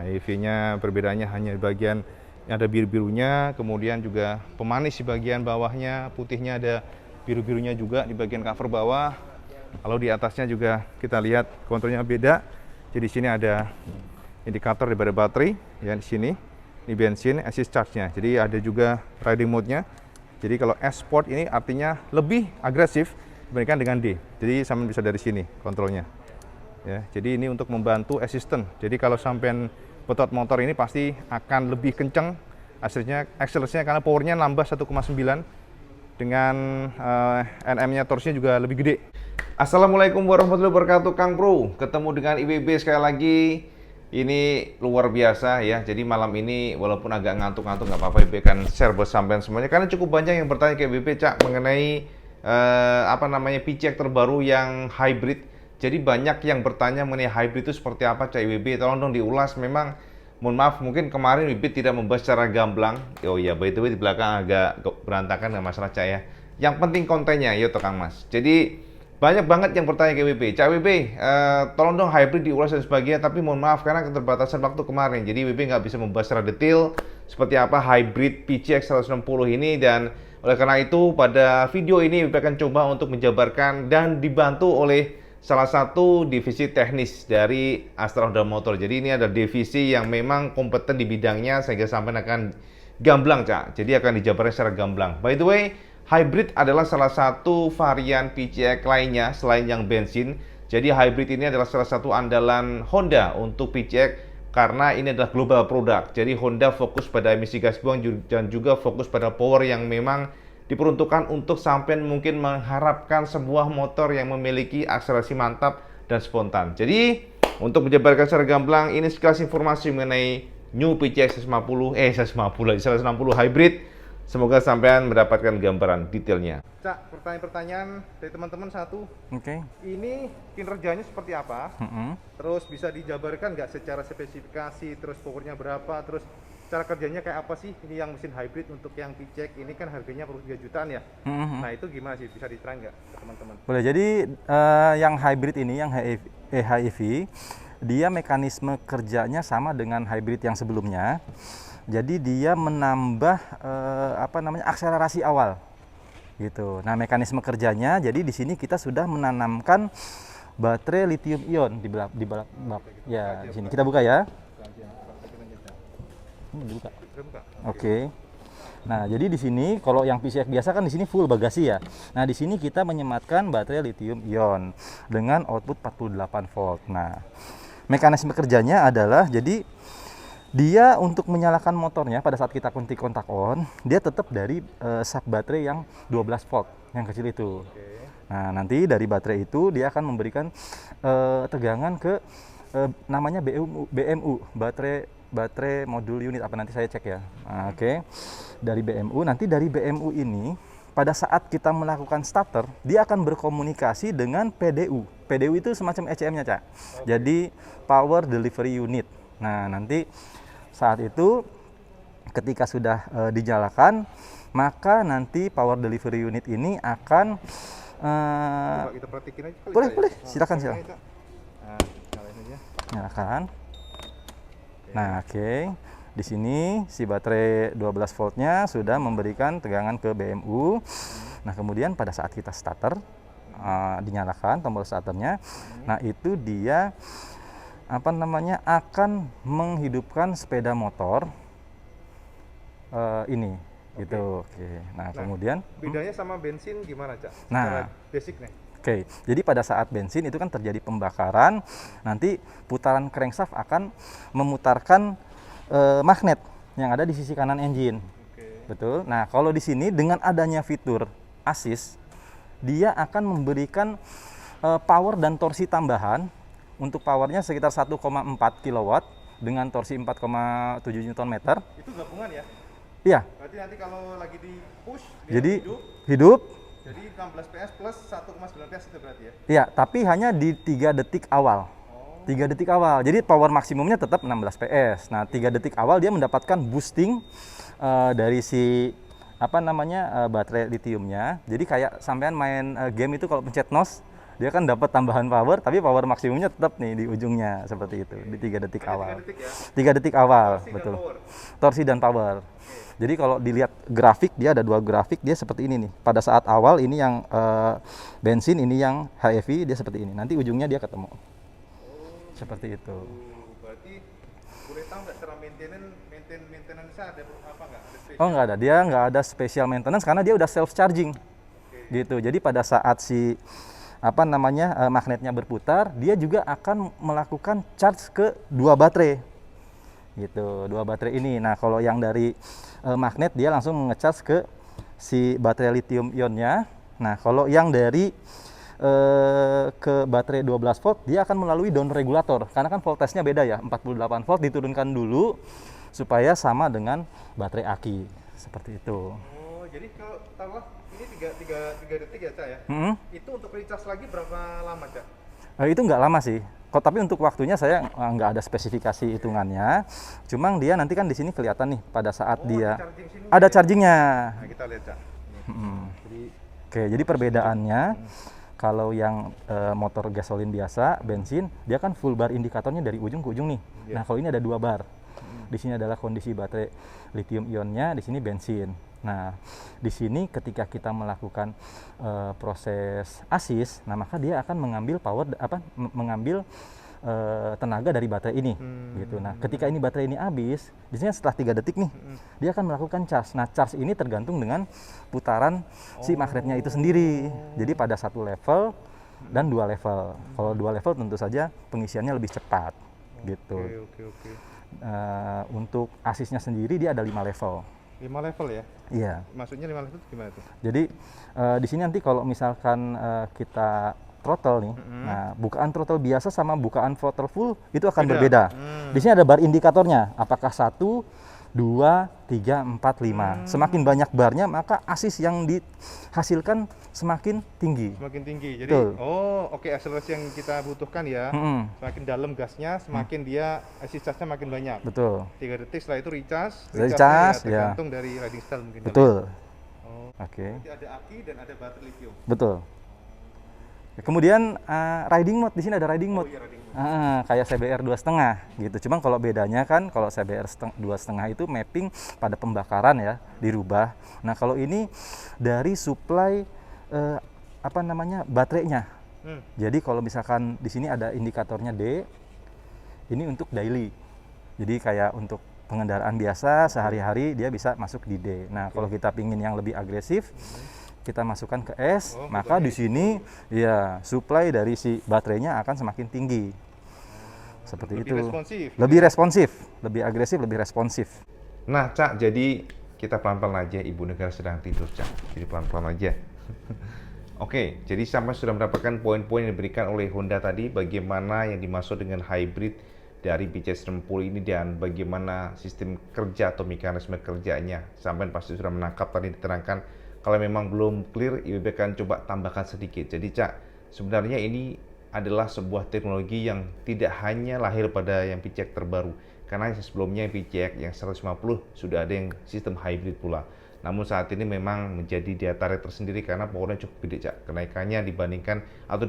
Nah, EV-nya perbedaannya hanya di bagian yang ada biru-birunya, kemudian juga pemanis di bagian bawahnya, putihnya ada biru-birunya juga di bagian cover bawah. Kalau di atasnya juga kita lihat kontrolnya beda. Jadi di sini ada indikator daripada baterai ya di sini. Ini bensin, assist charge-nya. Jadi ada juga riding mode-nya. Jadi kalau S Sport ini artinya lebih agresif dibandingkan dengan D. Jadi sampean bisa dari sini kontrolnya. Ya, jadi ini untuk membantu assistant. Jadi kalau sampean betot motor ini pasti akan lebih kencang akselerasinya karena powernya nambah 1,9 dengan NM-nya torsinya juga lebih gede. Assalamualaikum warahmatullahi wabarakatuh, Kang Bro. Ketemu dengan IWB sekali lagi. Ini luar biasa ya. Jadi malam ini walaupun agak ngantuk-ngantuk nggak apa-apa, IWB kan share buat sampean semuanya karena cukup banyak yang bertanya ke IWB, Cak, mengenai PCX terbaru yang hybrid. Jadi banyak yang bertanya mengenai hybrid itu seperti apa, Cak IWB. Tolong dong diulas. Memang mohon maaf, mungkin kemarin IWB tidak membahas secara gamblang. Oh iya, by the way di belakang agak berantakan, nggak masalah, Cak ya. Yang penting kontennya, yuk Kang Mas. Jadi banyak banget yang bertanya ke IWB, Cak IWB, tolong dong hybrid diulas dan sebagainya. Tapi mohon maaf karena keterbatasan waktu kemarin. Jadi IWB nggak bisa membahas secara detail seperti apa hybrid PCX 160 ini. Dan oleh karena itu pada video ini IWB akan coba untuk menjabarkan dan dibantu oleh salah satu divisi teknis dari Astra Honda Motor. Jadi ini ada divisi yang memang kompeten di bidangnya sehingga sampai akan gamblang, Cak. Jadi akan dijabarkan secara gamblang. By the way, hybrid adalah salah satu varian PCX lainnya selain yang bensin. Jadi hybrid ini adalah salah satu andalan Honda untuk PCX karena ini adalah global product. Jadi Honda fokus pada emisi gas buang dan juga fokus pada power yang memang diperuntukkan untuk sampai mungkin mengharapkan sebuah motor yang memiliki akselerasi mantap dan spontan. Jadi untuk menjabarkan secara gamblang, ini sekilas informasi mengenai New PCX 160 hybrid. Semoga sampean mendapatkan gambaran detailnya. Cak, pertanyaan-pertanyaan dari teman-teman satu. Oke. Ini kinerjanya seperti apa? Terus bisa dijabarkan nggak secara spesifikasi, terus powernya berapa, terus cara kerjanya kayak apa sih? Ini yang mesin hybrid untuk yang PCX ini kan harganya perlu 3 jutaan ya. Nah itu gimana sih? Bisa diterang nggak ke teman-teman? Boleh. Jadi yang hybrid ini, yang HEV, dia mekanisme kerjanya sama dengan hybrid yang sebelumnya. Jadi dia menambah akselerasi awal, gitu. Nah mekanisme kerjanya, jadi di sini kita sudah menanamkan baterai lithium ion di belakang. Ya, di sini kita buka ya. Buka. Oke. Nah, jadi di sini kalau yang PCX biasa kan di sini full bagasi ya. Nah, di sini kita menyematkan baterai lithium ion dengan output 48 volt. Nah, mekanisme kerjanya adalah jadi dia untuk menyalakan motornya pada saat kita kontak on, dia tetap dari sub baterai yang 12 volt yang kecil itu. Nah, nanti dari baterai itu dia akan memberikan tegangan ke namanya BMU, baterai modul unit, apa nanti saya cek ya. Nah, oke. Dari BMU, nanti dari BMU ini pada saat kita melakukan starter, dia akan berkomunikasi dengan PDU. PDU itu semacam ECM-nya, Cak. Jadi Power Delivery Unit. Nah, nanti saat itu ketika sudah dinyalakan, maka nanti Power Delivery Unit ini akan kita praktikin aja kali. boleh, silakan. Nah, nyalain aja. Nyalakan. Nah, oke. Di sini si baterai 12 voltnya sudah memberikan tegangan ke BMU. Nah, kemudian pada saat kita starter, dinyalakan tombol starternya. Nah, itu dia akan menghidupkan sepeda motor ini, gitu. Oke. Nah, kemudian bedanya sama bensin gimana, Cak? Nah, basic nih. Oke, jadi pada saat bensin itu kan terjadi pembakaran, nanti putaran crankshaft akan memutarkan magnet yang ada di sisi kanan engine. Betul. Nah, kalau di sini dengan adanya fitur assist, dia akan memberikan power dan torsi tambahan. Untuk powernya sekitar 1,4 kW dengan torsi 4,7 Nm. Itu gabungan ya? Iya. Berarti nanti kalau lagi di push, jadi hidup. Jadi 16 PS plus 1,9 PS itu berarti ya? Iya, tapi hanya di 3 detik awal. 3 detik awal. Jadi power maksimumnya tetap 16 PS. Nah, 3 detik awal dia mendapatkan boosting dari si baterai lithiumnya. Jadi kayak sampean main game itu kalau pencet NOS, Dia kan dapat tambahan power, tapi power maksimumnya tetap nih di ujungnya seperti itu, di 3 detik Hanya awal. 3 detik ya. 3 detik awal, Torsi dan betul. power. Torsi dan power. Jadi kalau dilihat grafik, dia ada 2 grafik, dia seperti ini nih. Pada saat awal ini yang bensin, ini yang HEV, dia seperti ini. Nanti ujungnya dia ketemu. Seperti itu. Berarti boleh tahu nggak cara maintenance ada apa nggak? Ada spesial? Oh nggak ada, dia nggak ada special maintenance karena dia udah self charging. Gitu. Jadi pada saat si magnetnya berputar, dia juga akan melakukan charge ke 2 baterai. Gitu, 2 baterai ini. Nah, kalau yang dari magnet dia langsung nge-charge ke si baterai lithium ionnya. Nah, kalau yang dari ke baterai 12 volt, dia akan melalui down regulator. Karena kan voltasenya beda ya, 48 volt diturunkan dulu supaya sama dengan baterai aki. Seperti itu. Oh, jadi kalau taruhlah ini 3 detik ya, Cak ya? Itu untuk recharge lagi berapa lama, Cak? Itu nggak lama sih. Tapi untuk waktunya saya nggak ada spesifikasi hitungannya. Cuma dia nanti kan di sini kelihatan nih pada saat dia ada chargingnya. Nah, kita lihat, Cak. Jadi perbedaannya kalau yang motor gasolin biasa, bensin, dia kan full bar indikatornya dari ujung ke ujung nih. Nah, kalau ini ada 2 bar. Di sini adalah kondisi baterai lithium ionnya, di sini bensin. Nah, di sini ketika kita melakukan proses asis, nah maka dia akan mengambil mengambil tenaga dari baterai ini, gitu. Nah, ketika ini baterai ini habis, di sini setelah 3 detik nih, dia akan melakukan charge. Nah, charge ini tergantung dengan putaran si magnetnya itu sendiri. Jadi pada 1 level dan 2 level. Kalau 2 level tentu saja pengisiannya lebih cepat, gitu. Oke. Untuk asisnya sendiri dia ada 5 level. 5 level ya? Iya. Maksudnya 5 level itu gimana tuh? Jadi di sini nanti kalau misalkan kita throttle nih, nah bukaan throttle biasa sama bukaan throttle full itu akan berbeda. Di sini ada bar indikatornya, apakah 1, 2, 3, 4, 5. Semakin banyak barnya maka asis yang dihasilkan semakin tinggi. Semakin tinggi. Jadi Betul. akselerasi yang kita butuhkan ya. Semakin dalam gasnya, semakin dia asis charge-nya makin banyak. Betul. 3 detik setelah itu recharge Recharge, ya. tergantung dari riding style mungkin. Betul. Oke. Jadi ada aki dan ada baterai lithium. Betul. Kemudian riding mode, di sini ada riding mode. Iya, riding mode. Kayak CBR 2,5 gitu. Cuman kalau bedanya kan kalau CBR 2,5 itu mapping pada pembakaran ya, dirubah. Nah, kalau ini dari supply baterainya. Jadi kalau misalkan di sini ada indikatornya D, ini untuk daily. Jadi kayak untuk pengendaraan biasa sehari-hari dia bisa masuk di D. Nah, kalau kita pingin yang lebih agresif, kita masukkan ke S, maka di sini ya supply dari si baterainya akan semakin tinggi. Seperti lebih itu. Responsif. Lebih responsif, lebih agresif, lebih responsif. Nah, Cak, jadi kita pelan-pelan aja, Ibu Negara sedang tidur, Cak. Jadi pelan-pelan aja. Oke, jadi sampai sudah mendapatkan poin-poin yang diberikan oleh Honda tadi, bagaimana yang dimaksud dengan hybrid dari PCX60 ini dan bagaimana sistem kerja atau mekanisme kerjanya. Sampai pasti sudah menangkap tadi diterangkan. Kalau memang belum clear, IWB akan coba tambahkan sedikit. Jadi, Cak, sebenarnya ini adalah sebuah teknologi yang tidak hanya lahir pada yang PCX terbaru. Karena sebelumnya yang PCX yang 150 sudah ada yang sistem hybrid pula. Namun saat ini memang menjadi daya tarik tersendiri karena powernya cukup gede, Cak. Kenaikannya dibandingkan atau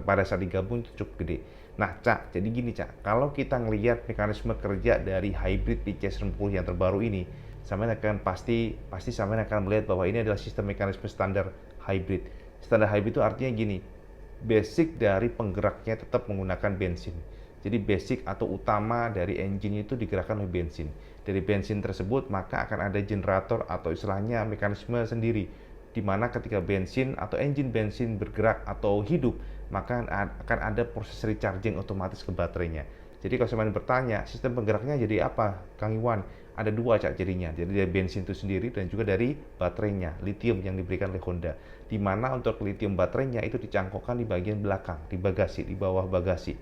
pada saat digabung itu cukup gede. Nah, Cak, jadi gini, Cak. Kalau kita ngelihat mekanisme kerja dari hybrid PCX60 yang terbaru ini, sampean akan pasti sampean akan melihat bahwa ini adalah sistem mekanisme standar hybrid. Standar hybrid itu artinya gini, basic dari penggeraknya tetap menggunakan bensin. Jadi basic atau utama dari engine itu digerakkan oleh bensin. Dari bensin tersebut maka akan ada generator atau istilahnya mekanisme sendiri, di mana ketika bensin atau engine bensin bergerak atau hidup, maka akan ada proses recharging otomatis ke baterainya. Jadi kalau sampean bertanya, sistem penggeraknya jadi apa, Kang Iwan? Ada 2, Cak, jadinya. Jadi dari bensin itu sendiri dan juga dari baterainya, lithium yang diberikan oleh Honda. Di mana untuk lithium baterainya itu dicangkokkan di bagian belakang, di bagasi, di bawah bagasi.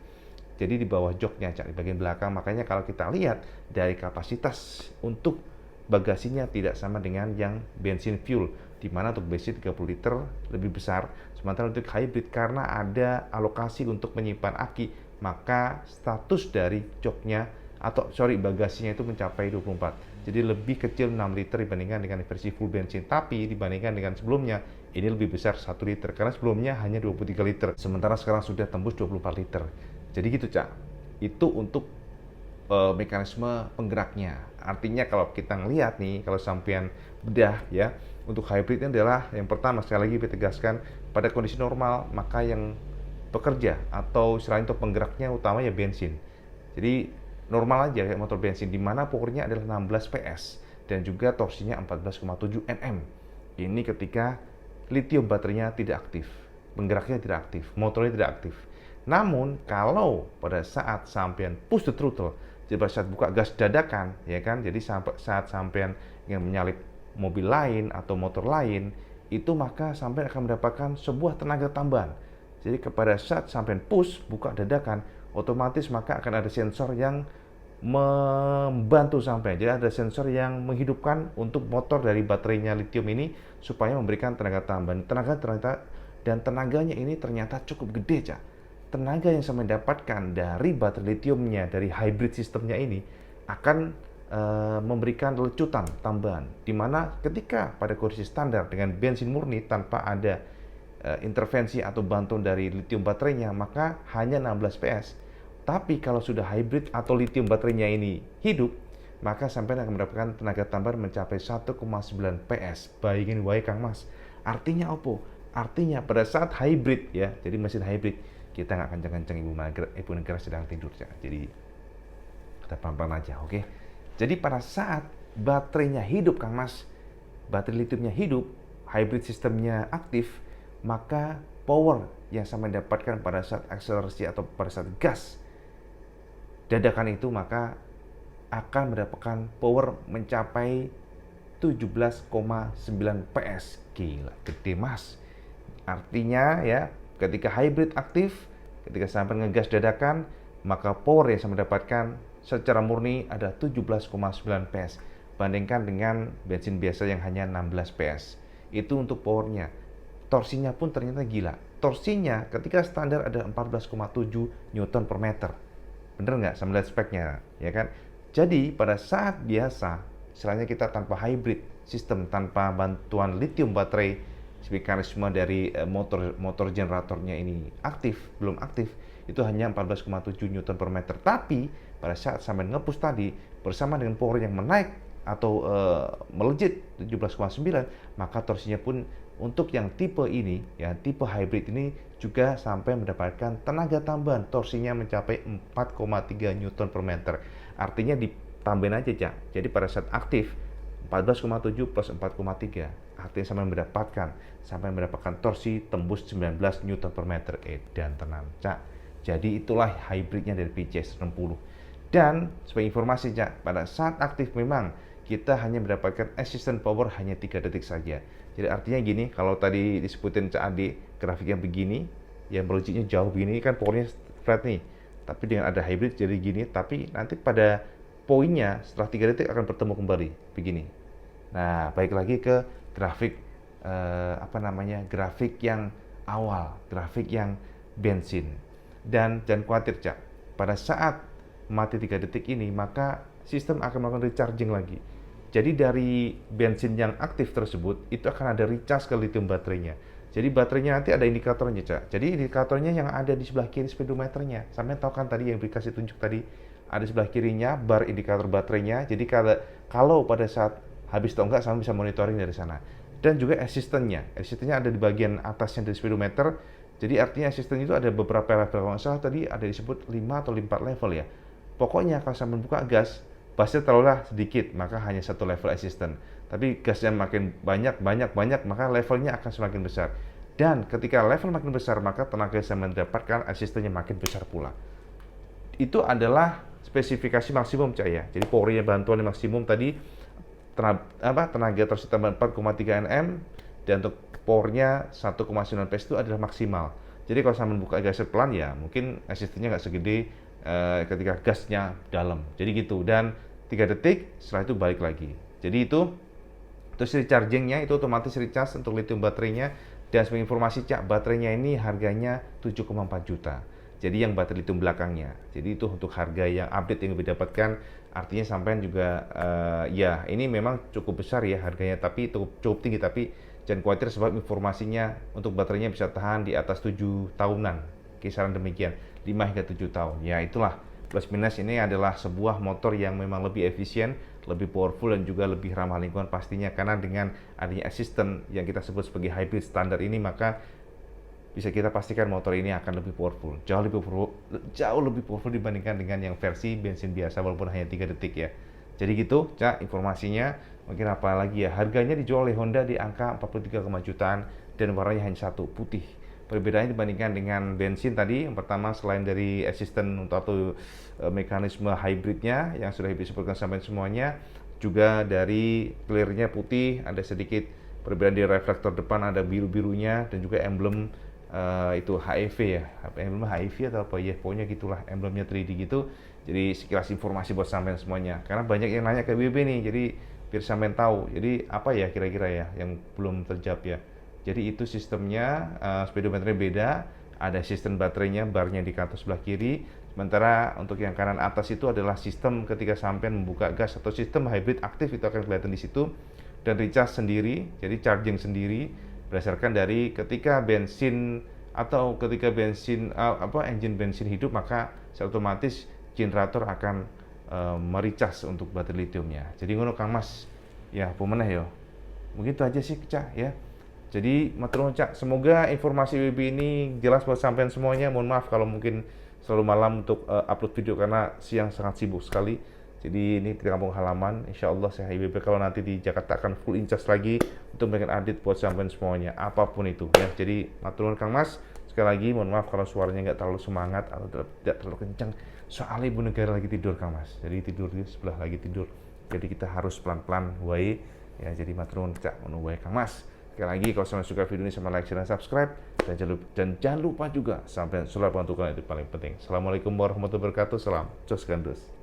Jadi di bawah joknya, Cak, di bagian belakang. Makanya kalau kita lihat dari kapasitas untuk bagasinya tidak sama dengan yang bensin fuel. Di mana untuk bensin 30 liter lebih besar. Sementara untuk hybrid karena ada alokasi untuk menyimpan aki, maka status dari joknya atau sorry bagasinya itu mencapai 24. Jadi lebih kecil 6 liter dibandingkan dengan versi full bensin. Tapi dibandingkan dengan sebelumnya ini lebih besar 1 liter karena sebelumnya hanya 23 liter. Sementara sekarang sudah tembus 24 liter. Jadi gitu Cak. Itu untuk mekanisme penggeraknya. Artinya kalau kita ngelihat nih, kalau sampean bedah ya, untuk hybrid ini adalah yang pertama sekali lagi ditegaskan pada kondisi normal maka yang bekerja atau selain untuk penggeraknya utama ya bensin. Jadi normal aja kayak motor bensin di mana powernya adalah 16 PS dan juga torsinya 14,7 Nm. Ini ketika lithium baterainya tidak aktif, penggeraknya tidak aktif, motornya tidak aktif. Namun kalau pada saat sampean push the throttle, jadi pada saat buka gas dadakan, ya kan, jadi saat sampean ingin menyalip mobil lain atau motor lain, itu maka sampean akan mendapatkan sebuah tenaga tambahan. Jadi kepada saat sampean push buka dadakan, otomatis maka akan ada sensor yang membantu sampean. Jadi ada sensor yang menghidupkan untuk motor dari baterainya lithium ini supaya memberikan tenaga tambahan. Dan tenaganya ini ternyata cukup gede, Cak. Tenaga yang saya mendapatkan dari baterai lithiumnya, dari hybrid sistemnya ini akan memberikan lecutan tambahan, di mana ketika pada kondisi standar dengan bensin murni tanpa ada intervensi atau bantuan dari lithium baterainya maka hanya 16 PS. Tapi kalau sudah hybrid atau lithium baterainya ini hidup, maka sampai akan mendapatkan tenaga tambahan mencapai 1,9 PS. Bayangin wae Kang Mas. Artinya apa? Artinya pada saat hybrid ya, jadi mesin hybrid kita nggak kenceng-kenceng ibu negara sedang tidur ya. Jadi kita pelan-pelan aja, oke? Jadi pada saat baterainya hidup Kang Mas, baterai lithiumnya hidup, hybrid sistemnya aktif, maka power yang saya mendapatkan pada saat akselerasi atau pada saat gas dadakan itu maka akan mendapatkan power mencapai 17,9 PS. Gila, gede Mas. Artinya ya, ketika hybrid aktif, ketika sampai ngegas dadakan, maka power yang saya mendapatkan secara murni ada 17,9 PS. Bandingkan dengan bensin biasa yang hanya 16 PS. Itu untuk powernya. Torsinya pun ternyata gila. Torsinya ketika standar ada 14,7 Newton per meter. Bener nggak? Sama lihat speknya, ya kan? Jadi pada saat biasa, istilahnya kita tanpa hybrid sistem, tanpa bantuan lithium baterai, mekanisme dari motor generatornya ini belum aktif, itu hanya 14,7 Newton per meter. Tapi pada saat sampai nge-push tadi, bersama dengan power yang menaik atau melejit 17,9, maka torsinya pun untuk yang tipe ini, ya tipe hybrid ini juga sampai mendapatkan tenaga tambahan, torsinya mencapai 4,3 Newton per meter. Artinya ditambahin aja, Cak. Jadi pada saat aktif 14,7 plus 4,3, artinya sampai mendapatkan torsi tembus 19 Newton per meter. Dan tenang, Cak. Jadi itulah hybridnya dari PCX60. Dan sebagai informasi, Cak, pada saat aktif memang kita hanya mendapatkan assistant power hanya 3 detik saja. Jadi artinya gini, kalau tadi disebutin Cak Adi grafiknya begini, yang melejitnya jauh begini kan powernya flat nih. Tapi dengan ada hybrid jadi gini, tapi nanti pada poinnya setelah 3 detik akan bertemu kembali begini. Nah, balik lagi ke grafik grafik yang awal, grafik yang bensin. Dan jangan khawatir, Cak. Pada saat mati 3 detik ini, maka sistem akan melakukan recharging lagi. Jadi dari bensin yang aktif tersebut, itu akan ada recharge ke lithium baterainya. Jadi baterainya nanti ada indikatornya, Cak. Jadi indikatornya yang ada di sebelah kiri speedometernya. Sampai tahu kan tadi yang dikasih tunjuk tadi, ada sebelah kirinya bar indikator baterainya. Jadi kalau pada saat habis atau enggak, sama bisa monitoring dari sana. Dan juga asistennya ada di bagian atasnya dari speedometer. Jadi artinya asisten itu ada beberapa level. Kalau nggak salah tadi ada disebut 5 atau 4 level ya. Pokoknya kalau sampai buka gas, basnya terlalu sedikit, maka hanya 1 level asisten. Tapi gasnya makin banyak, maka levelnya akan semakin besar. Dan ketika level makin besar, maka tenaga yang saya mendapatkan asistennya makin besar pula. Itu adalah spesifikasi maksimum, Cak ya. Jadi powernya bantuan yang maksimum tadi tenaga torsi tambah 4,3 Nm, dan untuk powernya 1,9 PS itu adalah maksimal. Jadi kalau saya membuka gasnya pelan ya mungkin asistennya nggak segede ketika gasnya dalam. Jadi gitu, dan 3 detik setelah itu balik lagi. Jadi itu terus rechargingnya itu otomatis recharge untuk lithium baterainya. Dan sebagai informasi, Cak, baterainya ini harganya 7,4 juta. jadi yang baterai lithium belakangnya. Jadi itu untuk harga yang update yang lebih dapatkan. Artinya sampean juga ya ini memang cukup besar ya harganya, tapi cukup tinggi, tapi jangan khawatir sebab informasinya untuk baterainya bisa tahan di atas 7 tahunan, kisaran demikian, 5 hingga 7 tahun. Ya itulah plus minus, ini adalah sebuah motor yang memang lebih efisien, lebih powerful, dan juga lebih ramah lingkungan pastinya, karena dengan adanya assistant yang kita sebut sebagai hybrid standar ini, maka bisa kita pastikan motor ini akan lebih powerful, jauh lebih powerful dibandingkan dengan yang versi bensin biasa walaupun hanya 3 detik ya. Jadi gitu, Cak, informasinya. Mungkin apa lagi ya, harganya dijual oleh Honda di angka 43,5 jutaan dan warnanya hanya satu, putih. Perbedaannya dibandingkan dengan bensin tadi, yang pertama selain dari assistant atau mekanisme hybridnya yang sudah disebutkan sampai semuanya, juga dari clearnya putih, ada sedikit perbedaan di reflektor depan, ada biru-birunya, dan juga emblem itu HEV ya, emblem HEV atau apa ya, pokoknya gitulah, emblemnya 3D gitu. Jadi sekilas informasi buat sampean semuanya, karena banyak yang nanya ke WB nih, jadi biar sampean tahu. Jadi apa ya kira-kira ya yang belum terjawab ya. Jadi itu sistemnya, speedometernya beda, ada sistem baterainya, barnya di kantor sebelah kiri. Sementara untuk yang kanan atas itu adalah sistem ketika sampean membuka gas atau sistem hybrid aktif, itu akan kelihatan di situ. Dan recharge sendiri, jadi charging sendiri berdasarkan dari ketika bensin atau ketika engine bensin hidup, maka secara otomatis generator akan mericas untuk baterai lithiumnya. Jadi ngono Kang Mas. Ya, pemenah ya. Begitu aja sih, Cak ya. Jadi matur nuwun, Cak. Semoga informasi WB ini jelas buat sampean semuanya. Mohon maaf kalau mungkin selalu malam untuk upload video karena siang sangat sibuk sekali. Jadi ini di kampung halaman. Insya Allah saya IBB kalau nanti di Jakarta akan full in charge lagi untuk memberikan update buat sampean semuanya, apapun itu ya. Jadi matur nuwun Kang Mas. Sekali lagi mohon maaf kalau suaranya nggak terlalu semangat atau tidak terlalu kencang. Soalnya Ibu Negara lagi tidur Kang Mas. Jadi tidur di sebelah lagi tidur. Jadi kita harus pelan-pelan wae ya. Jadi matur nuwun Cak, ngono wae Kang Mas. Sekali lagi kalau sampai suka video ini sama like, share, dan subscribe, dan jangan lupa juga sampai selalu bantu kalian, itu paling penting. Assalamualaikum warahmatullahi wabarakatuh. Salam jos gandus.